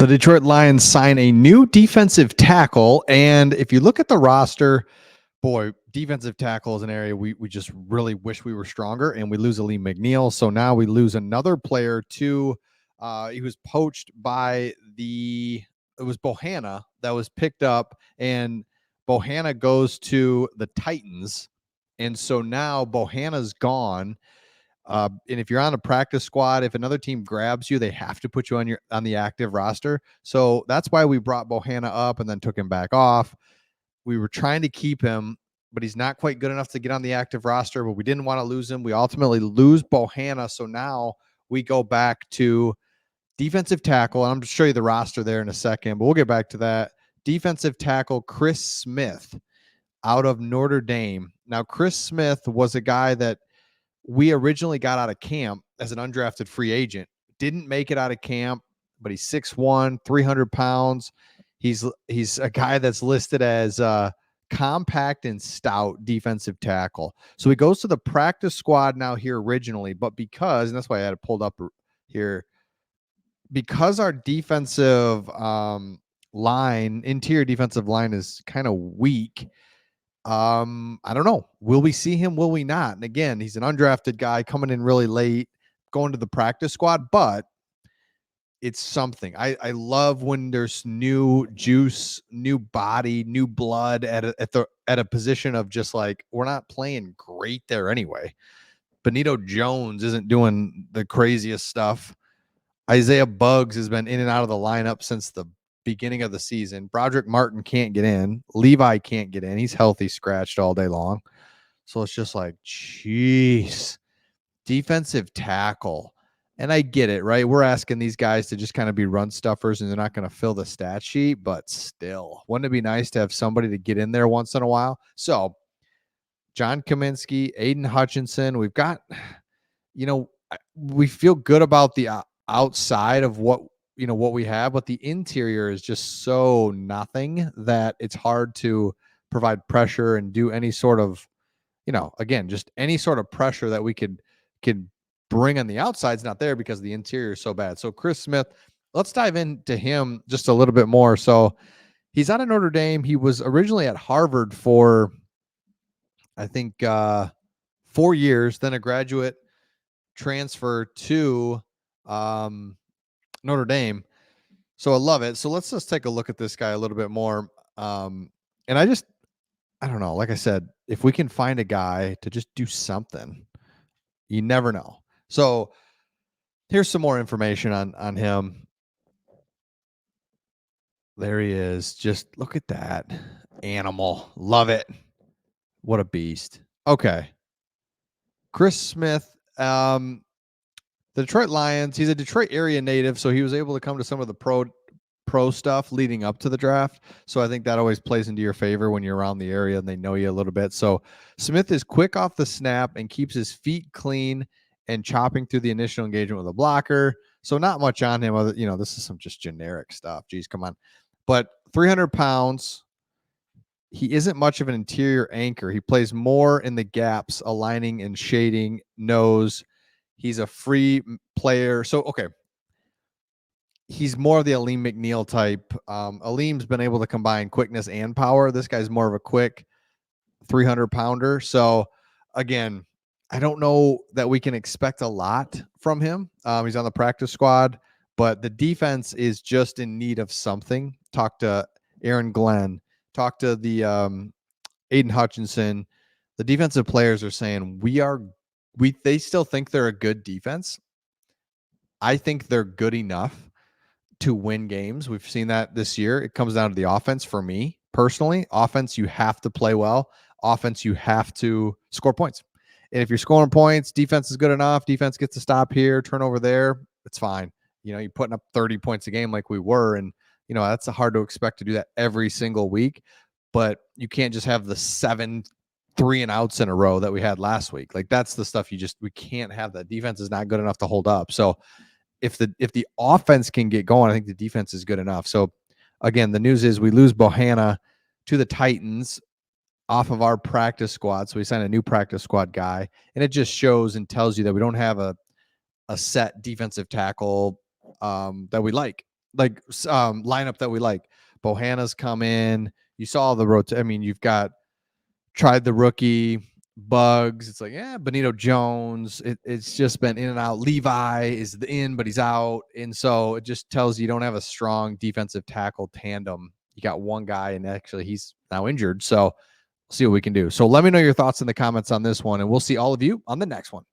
The Detroit Lions sign a new defensive tackle. And if you look at the roster, boy, defensive tackle is an area we just really wish we were stronger. And we lose Aleem McNeil. So now we lose another player to, he was poached by it was Bohanna that was picked up. And Bohanna goes to the Titans. And so now Bohanna's gone. And if you're on a practice squad, if another team grabs you, they have to put you on the active roster. So that's why we brought Bohanna up and then took him back off. We were trying to keep him, but he's not quite good enough to get on the active roster. But we didn't want to lose him. We ultimately lose Bohanna. So now we go back to defensive tackle. And I'm going to show you the roster there in a second, but we'll get back to that. Defensive tackle Chris Smith out of Notre Dame. Now, Chris Smith was a guy that we originally got out of camp as an undrafted free agent. Didn't make it out of camp, but he's 6'1", 300 pounds. He's a guy that's listed as compact and stout defensive tackle. So he goes to the practice squad now here originally, but because, and that's why I had it pulled up here, because our defensive interior defensive line is kind of weak. I don't know. Will we see him? Will we not? And again, he's an undrafted guy coming in really late, going to the practice squad, but it's something. I love when there's new juice, new body, new blood at a position of just like, we're not playing great there anyway. Benito Jones isn't doing the craziest stuff. Isaiah Buggs has been in and out of the lineup since the beginning of the season. Broderick Martin can't get in. Levi can't get in. He's healthy scratched all day long. So it's just like, geez, defensive tackle. And I get it, right? We're asking these guys to just kind of be run stuffers and they're not going to fill the stat sheet, but still, wouldn't it be nice to have somebody to get in there once in a while? So John Kaminsky, Aiden Hutchinson, we've got, we feel good about the outside of what we have, but the interior is just so nothing that it's hard to provide pressure and do any sort of, again, just any sort of pressure that we could bring on the outside's not there because the interior is so bad. So Chris Smith, let's dive into him just a little bit more. So he's out of Notre Dame. He was originally at Harvard for, I think, 4 years, then a graduate transfer to Notre Dame. So I love it. So let's just take a look at this guy a little bit more. And I don't know. Like I said, if we can find a guy to just do something, you never know. So here's some more information on him. There he is. Just look at that animal. Love it. What a beast. Okay. Chris Smith, the Detroit Lions, he's a Detroit area native, so he was able to come to some of the pro stuff leading up to the draft. So I think that always plays into your favor when you're around the area and they know you a little bit. So Smith is quick off the snap and keeps his feet clean and chopping through the initial engagement with a blocker. So not much on him. Other, this is some just generic stuff. Geez, come on. But 300 pounds. He isn't much of an interior anchor. He plays more in the gaps, aligning and shading nose. He's a free player. So, okay. He's more of the Aleem McNeil type. Aleem's been able to combine quickness and power. This guy's more of a quick 300-pounder. So, again, I don't know that we can expect a lot from him. He's on the practice squad, but the defense is just in need of something. Talk to Aaron Glenn. Talk to the Aiden Hutchinson. The defensive players are saying they still think they're a good defense. I think they're good enough to win games. We've seen that this year. It comes down to the offense for me personally. Offense, you have to play well. Offense, you have to score points. And if you're scoring points, defense is good enough. Defense gets to stop here, turn over there. It's fine. You're putting up 30 points a game like we were. And, that's hard to expect to do that every single week. But you can't just have the 7 3-and-outs in a row that we had last week. Like that's the stuff we can't have. That defense is not good enough to hold up. So if the offense can get going, I think the defense is good enough. So again, the news is we lose Bohanna to the Titans off of our practice squad. So we signed a new practice squad guy, and it just shows and tells you that we don't have a set defensive tackle that we like. lineup that we like. Bohanna's come in. You saw the road. I mean, you've got tried the rookie Bugs. It's like, yeah, Benito Jones. It's just been in and out. Levi is in, but he's out. And so it just tells you don't have a strong defensive tackle tandem. You got one guy, and actually he's now injured. So see what we can do. So let me know your thoughts in the comments on this one, and we'll see all of you on the next one.